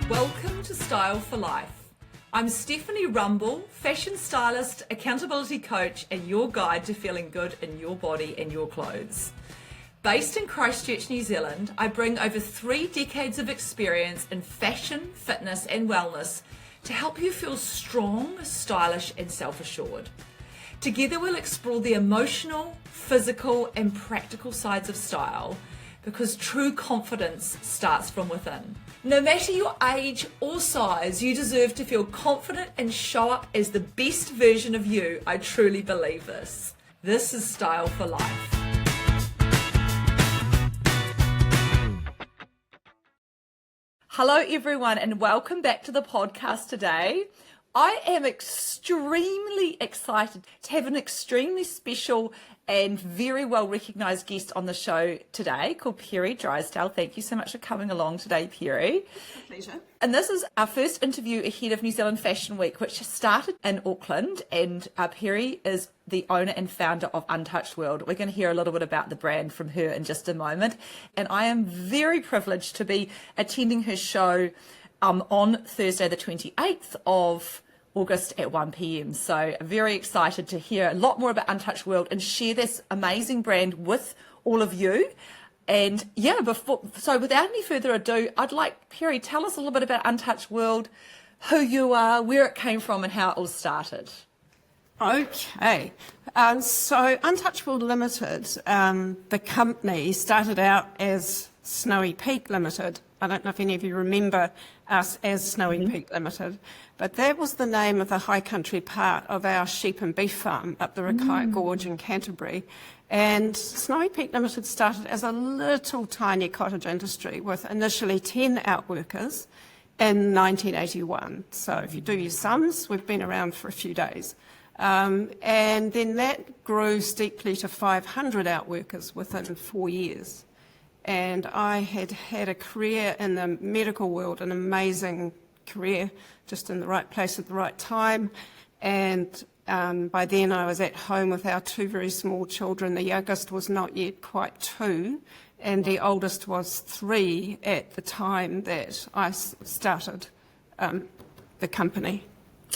Welcome to Style for Life. I'm Stephanie Rumble, fashion stylist, accountability coach, and your guide to feeling good in your body and your clothes. Based in Christchurch, New Zealand, I bring over 3 decades of experience in fashion, fitness, and wellness to help you feel strong, stylish, and self-assured. Together we'll explore the emotional, physical, and practical sides of style, because true confidence starts from within. No matter your age or size, you deserve to feel confident and show up as the best version of you. I truly believe this. This is Style for Life. Hello everyone, and welcome back to the podcast today. I am extremely excited to have an extremely special and very well recognised guest on the show today called Peri Drysdale. Thank you so much for coming along today, Peri. Pleasure. And this is our first interview ahead of New Zealand Fashion Week, which started in Auckland, and Peri is the owner and founder of Untouched World. We're going to hear a little bit about the brand from her in just a moment, and I am very privileged to be attending her show on Thursday the 28th of August at 1 p.m. So very excited to hear a lot more about Untouched World and share this amazing brand with all of you. And yeah, so without any further ado, I'd like Peri, tell us a little bit about Untouched World, who you are, where it came from, and how it all started. Okay, so Untouched World Limited, the company started out as Snowy Peak Limited. I don't know if any of you remember us as Snowy Peak Limited, but that was the name of the high country part of our sheep and beef farm up the Rakai Gorge in Canterbury. And Snowy Peak Limited started as a little tiny cottage industry with initially 10 outworkers in 1981. So if you do your sums, we've been around for a few days. And then that grew steeply to 500 outworkers within 4 years. And I had had a career in the medical world, an amazing career, just in the right place at the right time. And by then I was at home with our 2 very small children. The youngest was not yet quite 2, and the oldest was 3 at the time that I started the company.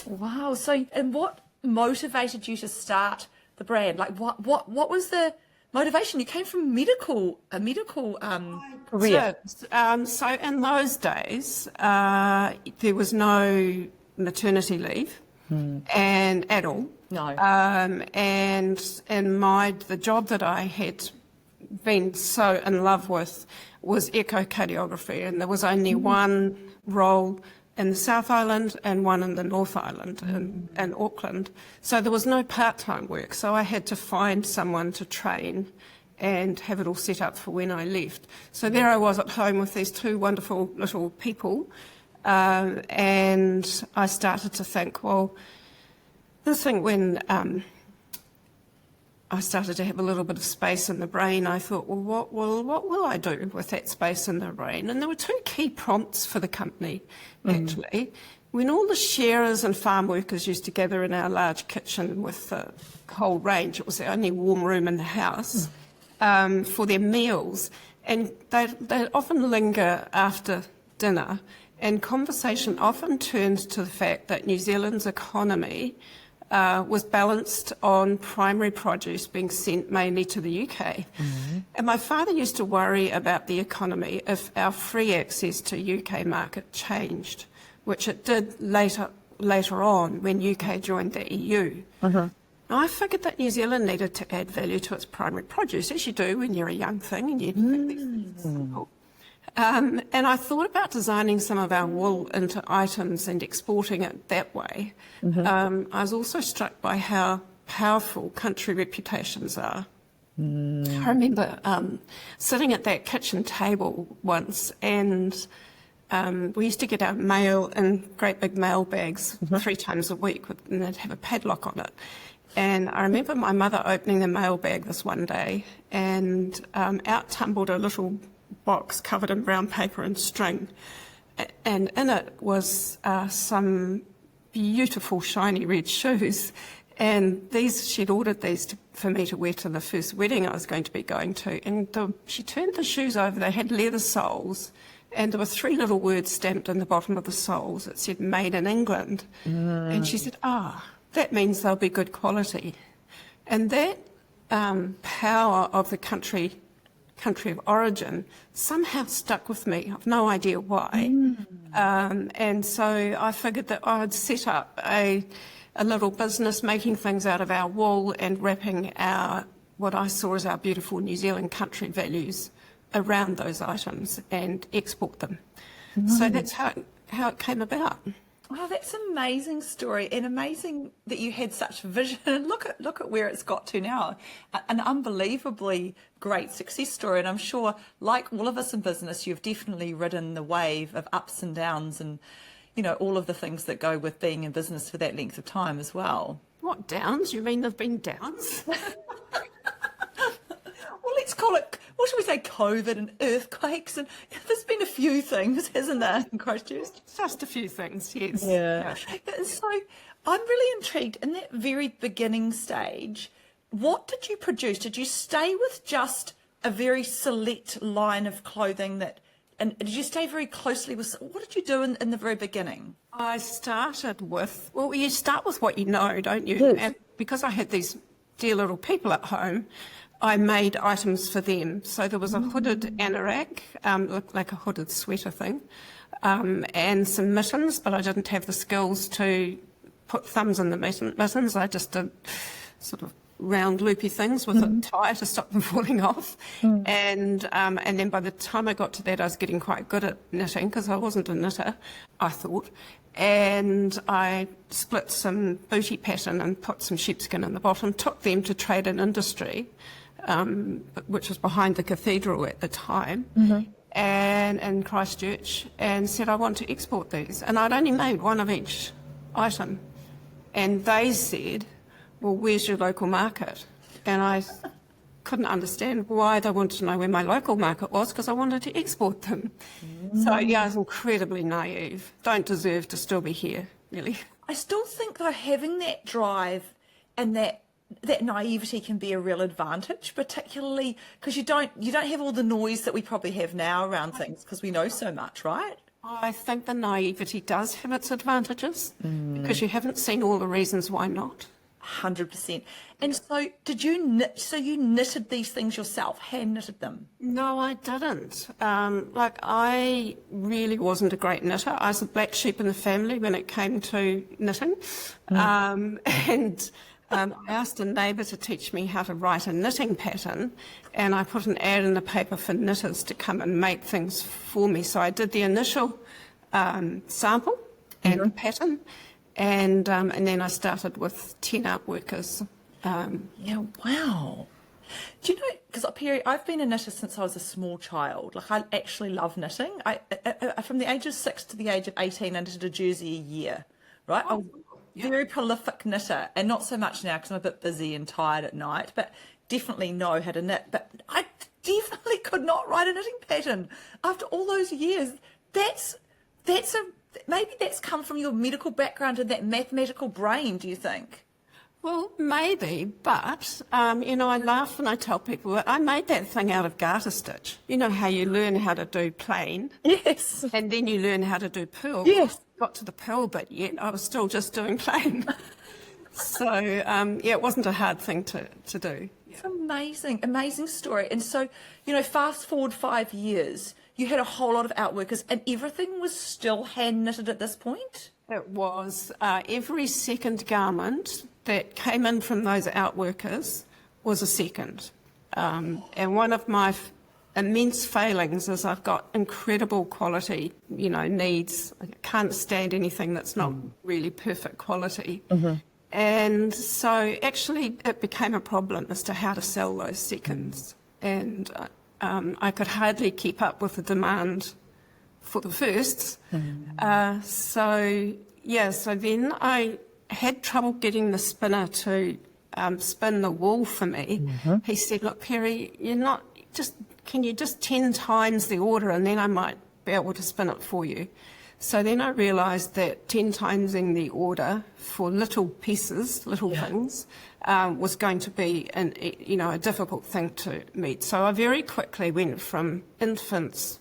Wow. So, and what motivated you to start the brand? Like, what was the motivation? You came from a medical career. So in those days, there was no maternity leave at all. No. And the job that I had been so in love with was echocardiography, and there was only one role in the South Island and one in the North Island in Auckland. So there was no part-time work, so I had to find someone to train and have it all set up for when I left. So there I was at home with these 2 wonderful little people, and I started to think, well, when I started to have a little bit of space in the brain, I thought, well, what will I do with that space in the brain? And there were 2 key prompts for the company, actually. When all the shearers and farm workers used to gather in our large kitchen with the whole range, it was the only warm room in the house, for their meals, and they'd often linger after dinner, and conversation often turned to the fact that New Zealand's economy was balanced on primary produce being sent mainly to the UK. And my father used to worry about the economy if our free access to UK market changed, which it did later on when UK joined the EU. Now, I figured that New Zealand needed to add value to its primary produce, as you do when you're a young thing and you think these things simple. And I thought about designing some of our wool into items and exporting it that way. I was also struck by how powerful country reputations are. I remember sitting at that kitchen table once, and we used to get our mail in great big mail bags 3 times a week, and they'd have a padlock on it. And I remember my mother opening the mail bag this one day, and out tumbled a little box covered in brown paper and string, and in it was some beautiful shiny red shoes, and she'd ordered these for me to wear to the first wedding I was going to be going to, and she turned the shoes over. They had leather soles, and there were 3 little words stamped in the bottom of the soles that said "Made in England." And she said, that means they'll be good quality. And that power of the country of origin somehow stuck with me. I've no idea why. And so I figured that I'd set up a little business making things out of our wool and wrapping what I saw as our beautiful New Zealand country values around those items and export them. So that's how it came about. Wow, that's an amazing story, and amazing that you had such vision. And look at where it's got to now. An unbelievably great success story. And I'm sure, like all of us in business, you've definitely ridden the wave of ups and downs and, you know, all of the things that go with being in business for that length of time as well. What downs? You mean there've been downs? Well, let's call it, what should we say, COVID and earthquakes, and there's been a few things, hasn't there, in Christchurch? Just a few things, yes. Yeah. And so I'm really intrigued, in that very beginning stage, what did you produce? Did you stay with just a very select line of clothing and did you stay very closely with, what did you do in the very beginning? I started with, well, you start with what you know, don't you? Yes. And because I had these dear little people at home, I made items for them. So there was a hooded anorak, looked like a hooded sweater thing, and some mittens, but I didn't have the skills to put thumbs in the mittens. I just did sort of round loopy things with a tie to stop them falling off. And then by the time I got to that, I was getting quite good at knitting because I wasn't a knitter, I thought. And I split some booty pattern and put some sheepskin in the bottom, took them to Trade and Industry, which was behind the cathedral at the time, and in Christchurch, and said, I want to export these. And I'd only made one of each item. And they said, well, where's your local market? And I couldn't understand why they wanted to know where my local market was, because I wanted to export them. So, yeah, I was incredibly naive. Don't deserve to still be here, really. I still think, though, having that drive and that naivety can be a real advantage, particularly because you don't have all the noise that we probably have now around things because we know so much, right? I think the naivety does have its advantages because you haven't seen all the reasons why not. 100%. And so did you knit, so you knitted these things yourself, hand knitted them? No, I didn't. I really wasn't a great knitter. I was the black sheep in the family when it came to knitting. I asked a neighbour to teach me how to write a knitting pattern, and I put an ad in the paper for knitters to come and make things for me. So I did the initial sample and the pattern, and then I started with 10 art workers. Yeah, wow. Do you know, because Peri, I've been a knitter since I was a small child. Like, I actually love knitting. I from the age of 6 to the age of 18, I knitted a jersey a year, right? Oh, yeah. Very prolific knitter, and not so much now because I'm a bit busy and tired at night, but definitely know how to knit. But I definitely could not write a knitting pattern after all those years. Maybe that's come from your medical background and that mathematical brain, do you think? Well, maybe, but, I laugh when I tell people that I made that thing out of garter stitch. You know how you learn how to do plain? Yes. And then you learn how to do purl. Yes. Got to the purl bit yet, I was still just doing plain. So, it wasn't a hard thing to do. It's amazing, amazing story. And so, fast forward 5 years, you had a whole lot of outworkers and everything was still hand knitted at this point? It was every second garment that came in from those outworkers was a second. And one of my immense failings is I've got incredible quality, needs. I can't stand anything that's not really perfect quality. And so actually it became a problem as to how to sell those seconds. And I could hardly keep up with the demand for the firsts. So then I had trouble getting the spinner to spin the wool for me. He said, look, Peri, can you just 10 times the order and then I might be able to spin it for you. So then I realised that 10 timesing the order for little pieces, things, was going to be a difficult thing to meet. So I very quickly went from infants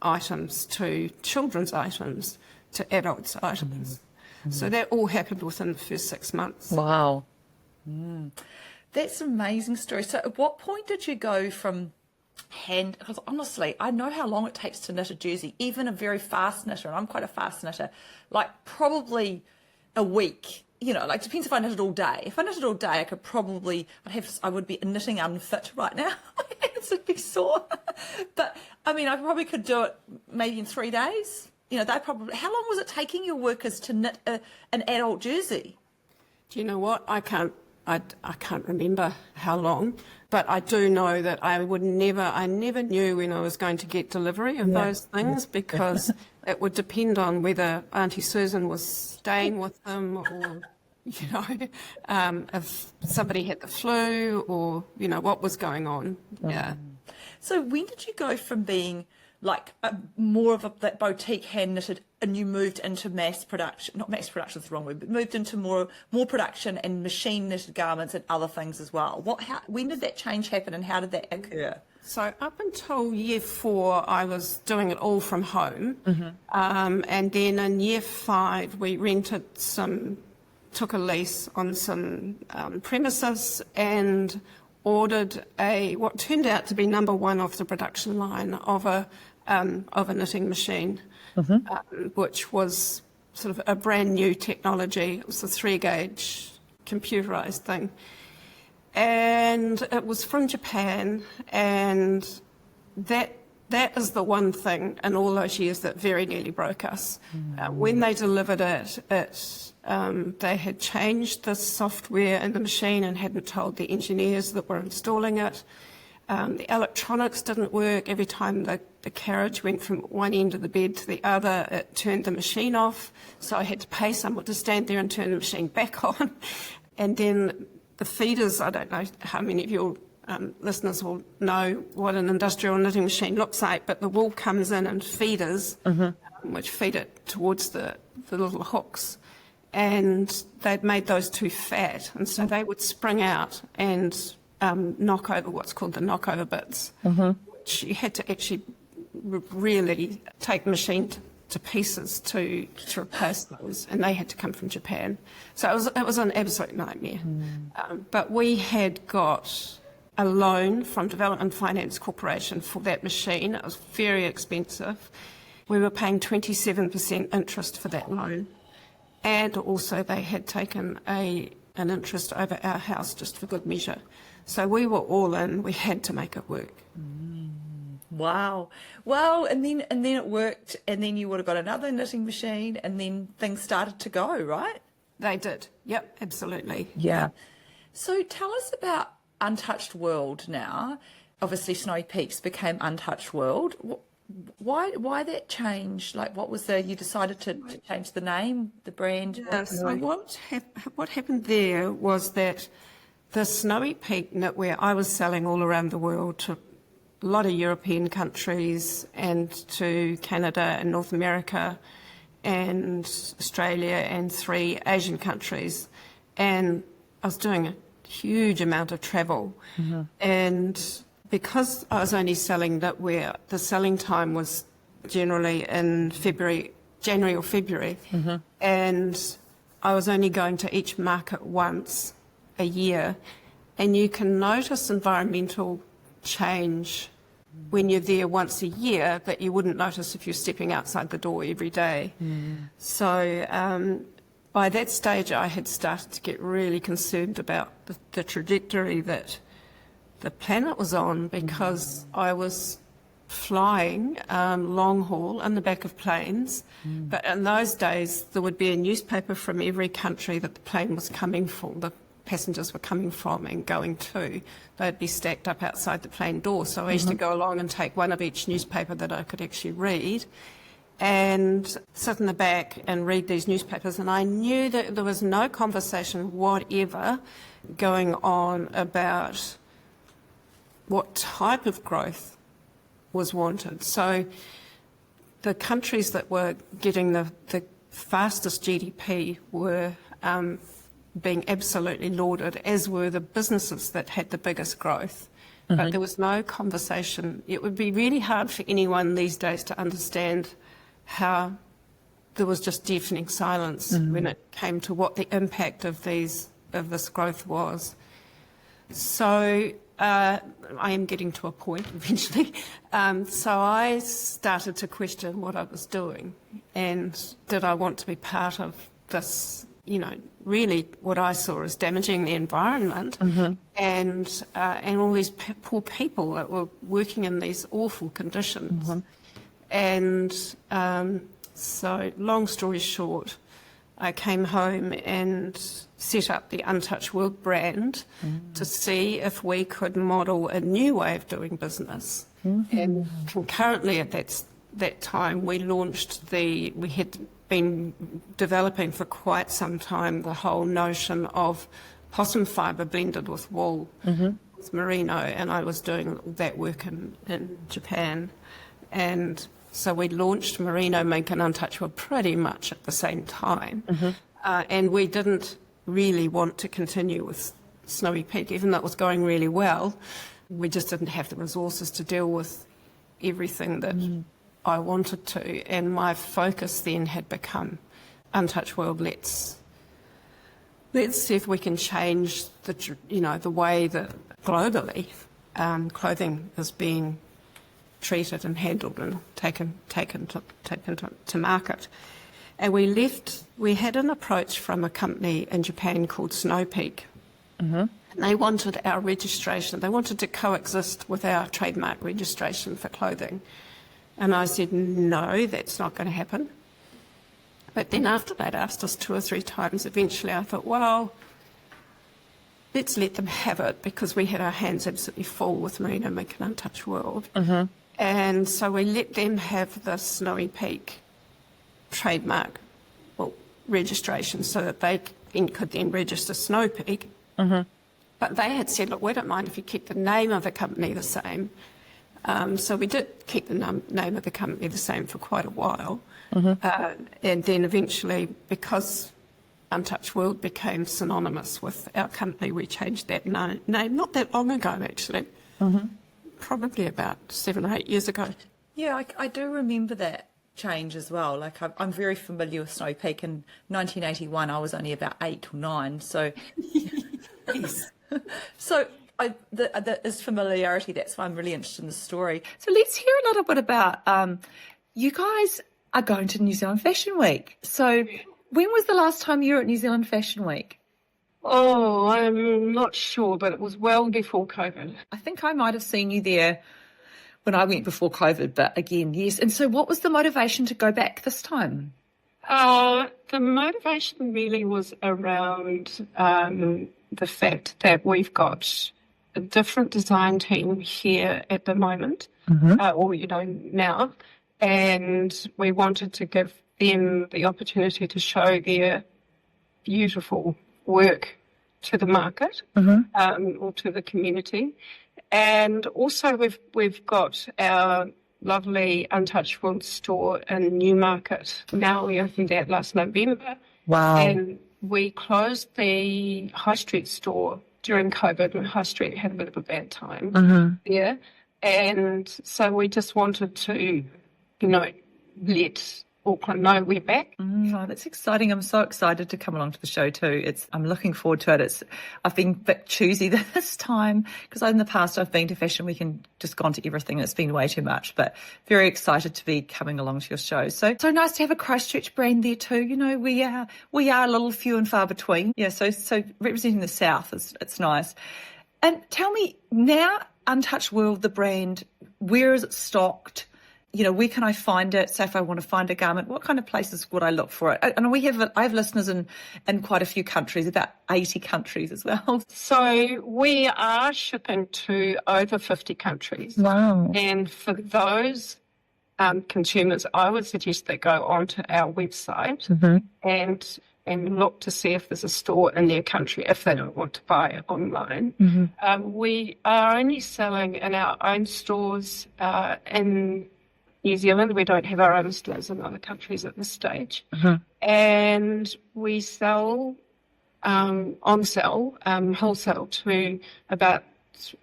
items to children's items to adults' items. So that all happened within the first 6 months. Wow. That's an amazing story. So at what point did you go from because honestly, I know how long it takes to knit a jersey, even a very fast knitter, and I'm quite a fast knitter, like probably a week. You know, like depends if I knitted all day. If I knitted all day, I would be knitting unfit right now. My hands would be sore. But I mean, I probably could do it maybe in 3 days. You know, how long was it taking your workers to knit an adult jersey? Do you know what? I can't remember how long, but I do know that I never knew when I was going to get delivery of those things, because it would depend on whether Auntie Susan was staying with them, or, you know, if somebody had the flu, or, you know, what was going on. Yeah. So when did you go from being like more of that boutique hand knitted, and you moved into mass production? Not mass production is the wrong word, but moved into more production and machine knitted garments and other things as well. When did that change happen, and how did that occur? So up until year 4, I was doing it all from home, and then in year 5 we took a lease on some premises and ordered what turned out to be number 1 off the production line of a knitting machine, which was sort of a brand new technology. It was a 3-gauge computerized thing. And it was from Japan, and that is the one thing in all those years that very nearly broke us. When they delivered it, they had changed the software in the machine and hadn't told the engineers that were installing it. The electronics didn't work. Every time the carriage went from one end of the bed to the other, it turned the machine off. So I had to pay someone to stand there and turn the machine back on. And then the feeders, I don't know how many of your listeners will know what an industrial knitting machine looks like, but the wool comes in feeders, which feed it towards the little hooks. And they'd made those too fat, and so they would spring out and knock over what's called the knockover bits, which you had to actually really take the machine to pieces to replace those, and they had to come from Japan. So it was an absolute nightmare. But we had got a loan from Development Finance Corporation for that machine. It was very expensive. We were paying 27% interest for that loan. And also they had taken an interest over our house just for good measure. So we were all in. We had to make it work. Wow. Well, and then it worked, and then you would have got another knitting machine, and then things started to go, right? They did. Yep, absolutely. Yeah. So tell us about Untouched World now. Obviously, Snowy Peaks became Untouched World. Why that change? Like, what was you decided to change the name, the brand? Yeah, so what happened there was that the Snowy Peak knitwear I was selling all around the world to a lot of European countries and to Canada and North America and Australia and 3 Asian countries. And I was doing a huge amount of travel. And because I was only selling knitwear, the selling time was generally in January or February. And I was only going to each market once a year. And you can notice environmental change when you're there once a year that you wouldn't notice if you're stepping outside the door every day. So by that stage, I had started to get really concerned about the trajectory that the planet was on, because I was flying long haul in the back of planes. But in those days, there would be a newspaper from every country that the plane was coming from, the passengers were coming from and going to. They'd be stacked up outside the plane door. So I used to go along and take one of each newspaper that I could actually read and sit in the back and read these newspapers. And I knew that there was no conversation whatever going on about what type of growth was wanted. So the countries that were getting the fastest GDP were being absolutely lauded, as were the businesses that had the biggest growth. but there was no conversation. It would be really hard for anyone these days to understand how there was just deafening silence when it came to what the impact of this growth was. So I am getting to a point eventually. So I started to question what I was doing, and did I want to be part of this, really what I saw as damaging the environment, and all these poor people that were working in these awful conditions. And so long story short, I came home and set up the Untouched World brand to see if we could model a new way of doing business. And concurrently at that time, we had been developing for quite some time the whole notion of possum fibre blended with wool, with merino, and I was doing that work in Japan. And so we launched Merino Mink and Untouched World pretty much at the same time. And we didn't really want to continue with Snowy Peak, even though it was going really well. We just didn't have the resources to deal with everything that I wanted to. And my focus then had become Untouched World. Let's see if we can change the way that globally clothing is being treated and handled and taken to market. And we had an approach from a company in Japan called Snow Peak. And they wanted our registration. They wanted to coexist with our trademark registration for clothing. And I said, no, that's not going to happen. But then after they'd asked us 2 or 3 times, eventually I thought, well, let's let them have it, because we had our hands absolutely full with Merino Mink and Untouched World. And so we let them have the Snowy Peak trademark registration so that they could then register Snow Peak. But they had said, look, we don't mind if you keep the name of the company the same. So we did keep the name of the company the same for quite a while. And then eventually, because Untouched World became synonymous with our company, we changed that name not that long ago, actually. Probably about 7 or 8 years ago. Yeah, I do remember that change as well. Like I'm very familiar with Snow Peak. In 1981, I was only about 8 or 9. So, Yes. so there is familiarity. That's why I'm really interested in the story. So let's hear a little bit about you guys are going to New Zealand Fashion Week. So when was the last time you were at New Zealand Fashion Week? Oh, I'm not sure, but it was well before COVID. I think I might have seen you there when I went before COVID, but again, yes. And so what was the motivation to go back this time? The motivation really was around the fact that we've got a different design team here at the moment, or now, and we wanted to give them the opportunity to show their beautiful work to the market or to the community. And also we've got our lovely Untouched World store in Newmarket. Now we opened that last November. Wow. And we closed the High Street store during COVID, and High Street had a bit of a bad time there. And so we just wanted to, let Auckland know we're back. Oh, that's exciting. I'm so excited to come along to the show too. I'm looking forward to it. I've been a bit choosy this time because in the past I've been to Fashion Week and just gone to everything. It's been way too much, but very excited to be coming along to your show. So nice to have a Christchurch brand there too. We are a little few and far between. Yeah. So representing the South it's nice. And tell me now, Untouched World, the brand, where is it stocked? Where can I find it? So if I want to find a garment, what kind of places would I look for it? And I have listeners in quite a few countries, about 80 countries as well. So we are shipping to over 50 countries. Wow. And for those consumers, I would suggest they go onto our website and look to see if there's a store in their country if they don't want to buy it online. We are only selling in our own stores in New Zealand. We don't have our own stores in other countries at this stage. And we sell wholesale to about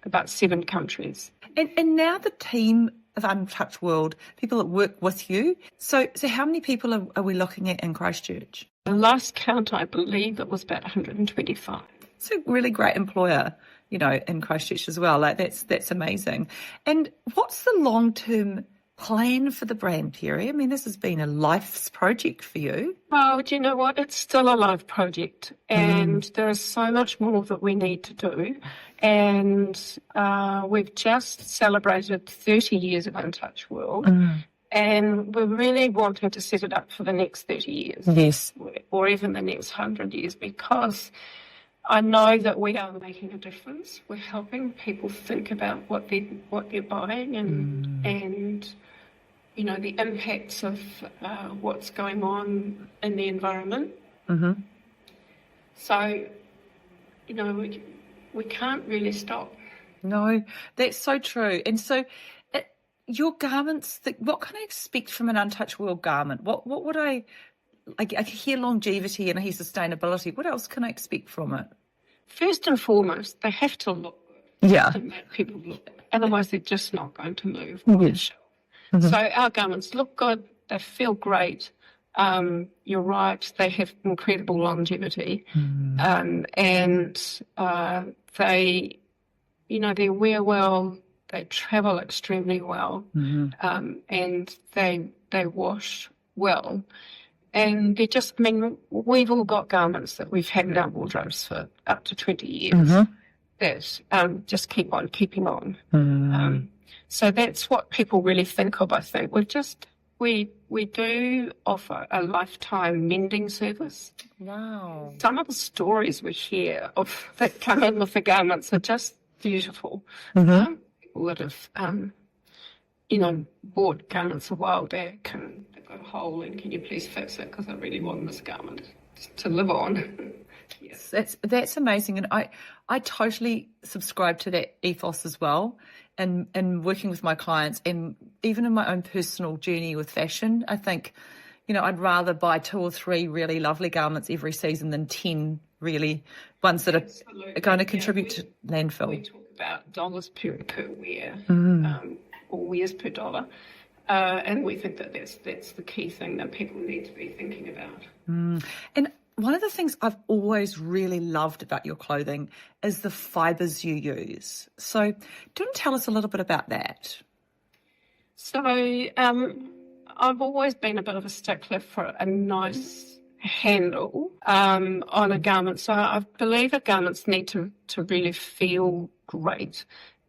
about 7 countries. And now the team of Untouched World, people that work with you. So how many people are we looking at in Christchurch? The last count, I believe, it was about 125. It's a really great employer, in Christchurch as well. Like that's amazing. And what's the long-term plan for the brand, Peri? I mean, this has been a life's project for you. Well, do you know what? It's still a life project, and there is so much more that we need to do. And we've just celebrated 30 years of Untouched World, and we're really wanting to set it up for the next 30 years. Yes. Or even the next 100 years, because I know that we are making a difference. We're helping people think about what they're buying and the impacts of what's going on in the environment. Mm-hmm. So, we can't really stop. No, that's so true. And so your garments, what can I expect from an Untouched World garment? What would I hear longevity and I hear sustainability. What else can I expect from it? First and foremost, they have to look good. Yeah. To make people look good. Otherwise, they're just not going to move on the shelf. Mm-hmm. So our garments look good. They feel great. You're right. They have incredible longevity. Mm-hmm. And they wear well. They travel extremely well. Mm-hmm. And they wash well. And they're just, we've all got garments that we've had in our wardrobes for up to 20 years that just keep on keeping on. Mm-hmm. So that's what people really think of, I think. We do offer a lifetime mending service. Wow. Some of the stories we hear that come in with the garments are just beautiful. Mm-hmm. People that have, bought garments a while back and they've got a hole and can you please fix it because I really want this garment to live on. Yes. That's amazing. And I totally subscribe to that ethos as well. And working with my clients and even in my own personal journey with fashion, I think, I'd rather buy 2 or 3 really lovely garments every season than 10 really ones that are going to contribute to landfill. We talk about dollars per wear or wears per dollar. And we think that that's the key thing that people need to be thinking about. And one of the things I've always really loved about your clothing is the fibres you use. So do you want to tell us a little bit about that? So I've always been a bit of a stickler for a nice handle on a garment. So I believe our garments need to really feel great.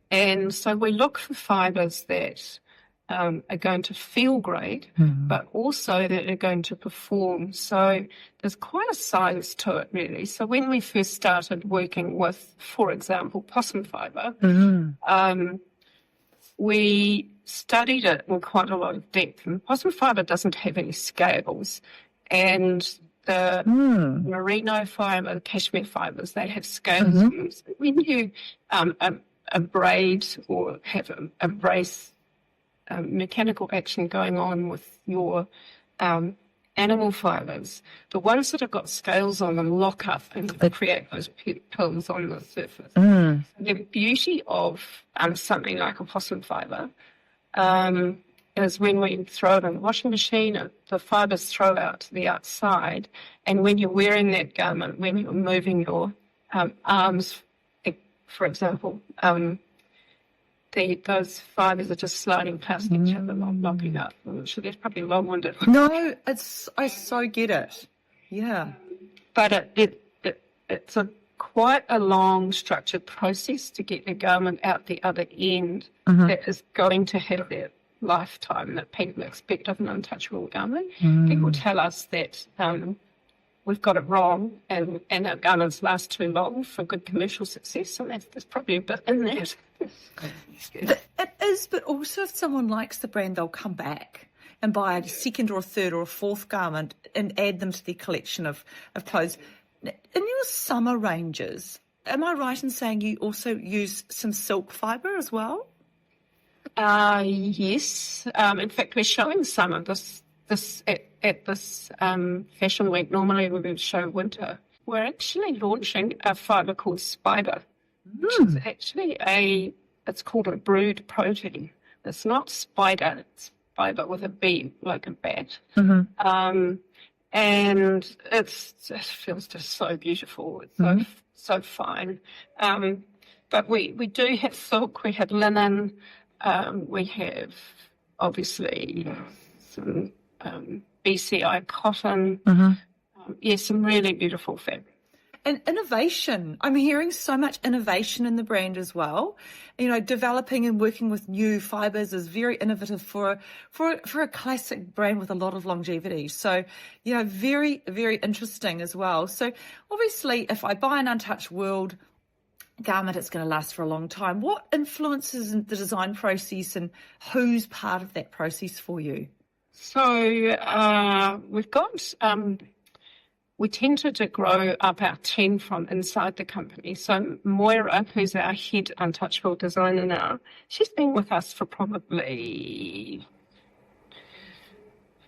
And so we look for fibres that are going to feel great, but also that are going to perform. So there's quite a science to it, really. So when we first started working with, for example, possum fibre, we studied it in quite a lot of depth. And possum fibre doesn't have any scales. And the merino fibre, the cashmere fibres, they have scales on them. So when you abrade or have a brace mechanical action going on with your animal fibres, the ones that have got scales on them lock up and create those pills on the surface. The beauty of something like a possum fibre is when we throw it in the washing machine, the fibres throw out to the outside, and when you're wearing that garment, when you're moving your arms, for example, those fibres are just sliding past each other, not locking up. So that's probably long-winded. No, I so get it. Yeah. But it's quite a long, structured process to get the garment out the other end that is going to have that lifetime that people expect of an Untouched World garment. People tell us that we've got it wrong and our garments last too long for good commercial success, and there's probably a bit in that. It is, but also if someone likes the brand, they'll come back and buy a second or a third or a fourth garment and add them to their collection of clothes. In your summer ranges, am I right in saying you also use some silk fibre as well? Yes. In fact, we're showing some of this at this fashion week. Normally we would show winter. We're actually launching a fibre called Spider. which is actually it's called a brood protein. It's not spider, it's fibre with a B, like a bat. And it feels just so beautiful. It's so fine. But we do have silk, we have linen, we have obviously some BCI cotton. Some really beautiful fabric. And innovation. I'm hearing so much innovation in the brand as well. You know, developing and working with new fibres is very innovative for a classic brand with a lot of longevity. So, you know, very, very interesting as well. So obviously, if I buy an Untouched World garment, it's going to last for a long time. What influences the design process and who's part of that process for you? So we've got... we tended to grow up our team from inside the company. So Moira, who's our head Untouched World designer now, she's been with us for probably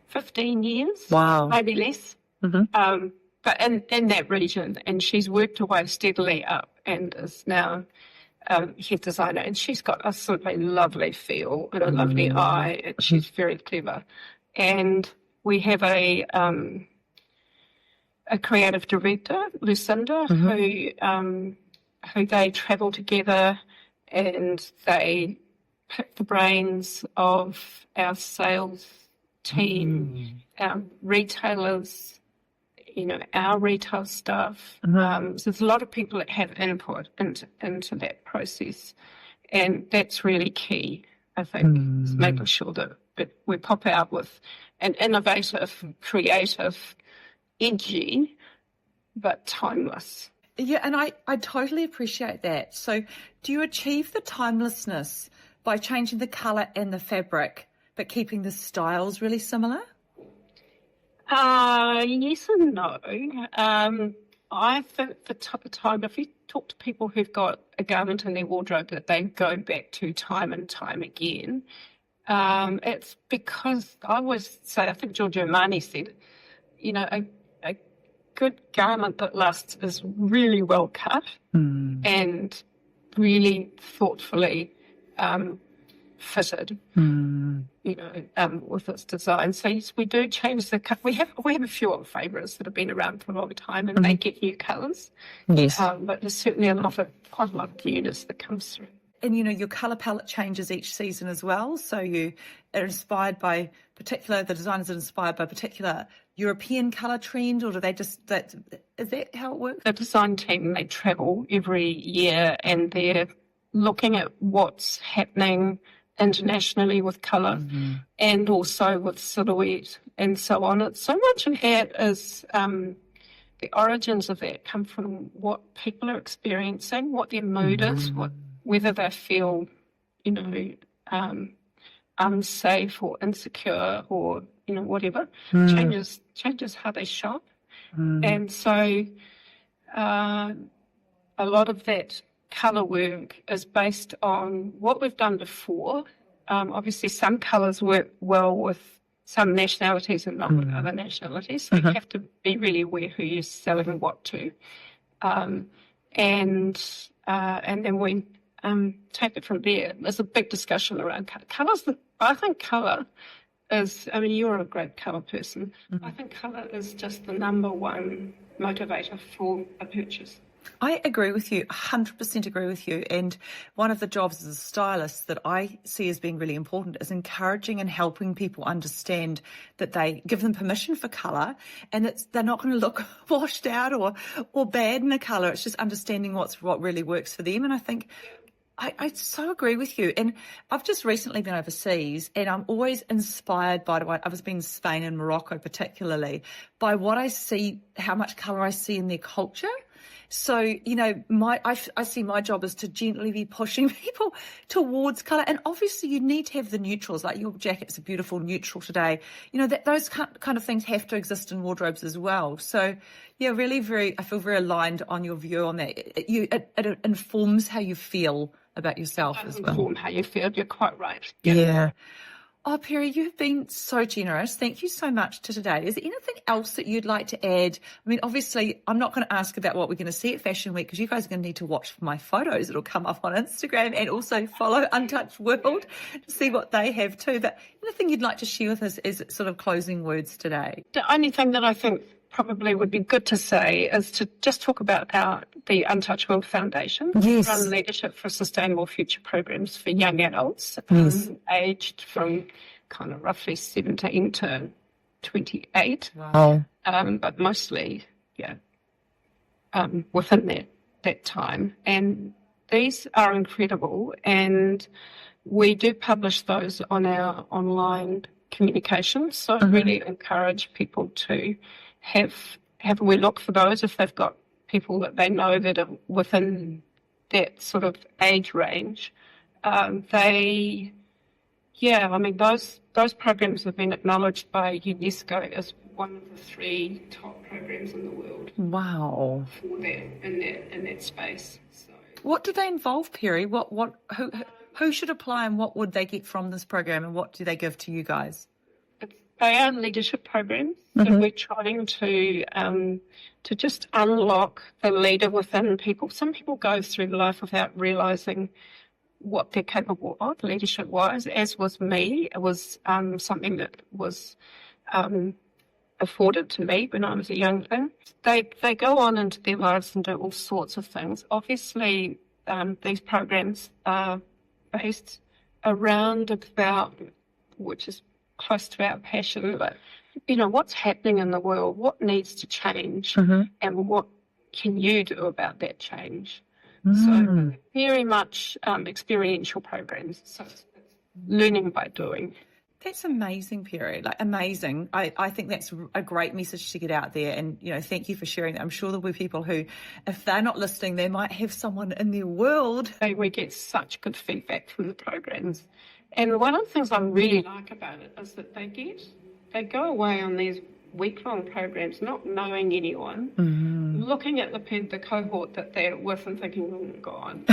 15 years. Wow. Maybe less. But in that region, and she's worked her way steadily up and is now head designer. And she's got a sort of a lovely feel and a lovely eye, and she's very clever. And we have a creative director, Lucinda, who they travel together and they pick the brains of our sales team, our retailers, you know, our retail staff. So there's a lot of people that have input into that process, and that's really key, I think, is making sure that we pop out with an innovative, creative, edgy, but timeless. Yeah, and I totally appreciate that. So do you achieve the timelessness by changing the colour and the fabric, but keeping the styles really similar? Yes and no. I think the time, if you talk to people who've got a garment in their wardrobe that they go back to time and time again, it's because I always say, I think Giorgio Armani said, you know, a good garment that lasts is really well cut and really thoughtfully fitted, you know, with its design. So yes, we do change the cut. We have a few old favourites that have been around for a long time, and they get new colours. Yes, but there's certainly quite a lot of newness that comes through. And, you know, your colour palette changes each season as well. So you are inspired by the designers are inspired by particular European colour trend, or do they is that how it works? The design team, they travel every year and they're looking at what's happening internationally with colour and also with silhouette and so on. It's so much of that is the origins of that come from what people are experiencing, what their mood is, whether they feel, you know, unsafe or insecure or, you know, whatever, changes how they shop. And so a lot of that colour work is based on what we've done before. Obviously, some colours work well with some nationalities and not with other nationalities. So you have to be really aware who you're selling what to. And then we take it from there. There's a big discussion around colours. I think colour is, I mean, you're a great colour person. I think colour is just the number one motivator for a purchase. I agree with you, 100% agree with you. And one of the jobs as a stylist that I see as being really important is encouraging and helping people understand that they give them permission for colour, and they're not going to look washed out or bad in a colour. It's just understanding what really works for them. And I think I so agree with you. And I've just recently been overseas, and I'm always inspired by I was in Spain and Morocco particularly, by what I see, how much colour I see in their culture. So, you know, I see my job is to gently be pushing people towards colour. And obviously you need to have the neutrals, like your jacket's a beautiful neutral today. You know, those kind of things have to exist in wardrobes as well. So, yeah, really I feel very aligned on your view on that. It informs how you feel about yourself as well. Inform how you feel, you're quite right. Yeah. Oh, Peri, you've been so generous. Thank you so much to today. Is there anything else that you'd like to add? I mean, obviously, I'm not going to ask about what we're going to see at Fashion Week because you guys are going to need to watch for my photos that'll come up on Instagram and also follow Untouched World to see what they have too. But anything you'd like to share with us as sort of closing words today? The only thing that I think probably would be good to say is to just talk about the Untouched World Foundation. Yes. Run Leadership for Sustainable Future programs for young adults, aged from kind of roughly 17 to 28. Wow. But mostly, within that time. And these are incredible. And we do publish those on our online communications. So I really encourage people to have a wee look for those if they've got people that they know that are within that sort of age range. Those programs have been acknowledged by UNESCO as one of the 3 top programs in the world. Wow. For that in that space. So, what do they involve, Peri? Who should apply and what would they get from this program and what do they give to you guys? They are leadership programs, so we're trying to just unlock the leader within people. Some people go through life without realising what they're capable of, leadership-wise, as was me. It was something that was afforded to me when I was a young thing. They go on into their lives and do all sorts of things. Obviously, these programs are based around about, which is close to our passion, but what's happening in the world, what needs to change, and what can you do about that change? So very much experiential programs, so it's learning by doing. That's amazing, Peri, amazing. I think that's a great message to get out there and, thank you for sharing that. I'm sure there'll be people who, if they're not listening, they might have someone in their world. We get such good feedback from the programs. And one of the things I really like about it is that they go away on these week-long programs not knowing anyone, looking at the cohort that they're with and thinking, oh, God,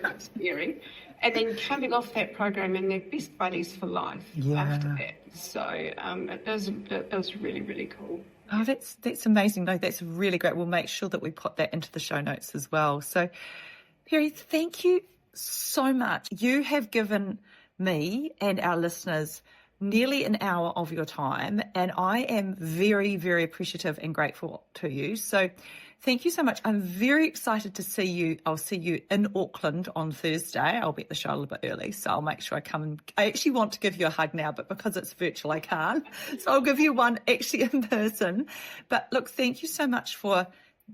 that's scary. And then coming off that program and they're best buddies for life after that. So it is really, really cool. Oh, that's amazing. No, that's really great. We'll make sure that we put that into the show notes as well. So, Peri, thank you so much. You have given me and our listeners nearly an hour of your time, and I am very, very appreciative and grateful to you. So thank you so much. I'm very excited to see you. I'll see you in Auckland on Thursday. I'll be at the show a little bit early, so I'll make sure I come. I actually want to give you a hug now, but because it's virtual, I can't. So I'll give you one actually in person. But look, thank you so much for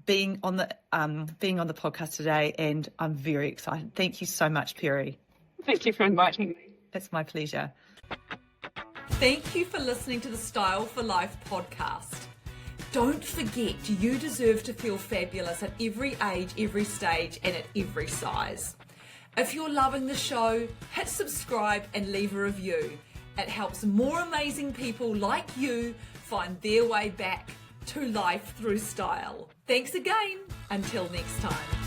being on the podcast today, and I'm very excited. Thank you so much, Peri. Thank you for inviting me. It's my pleasure. Thank you for listening to the Style for Life podcast. Don't forget, you deserve to feel fabulous at every age, every stage, and at every size. If you're loving the show, hit subscribe and leave a review. It helps more amazing people like you find their way back to life through style. Thanks again. Until next time.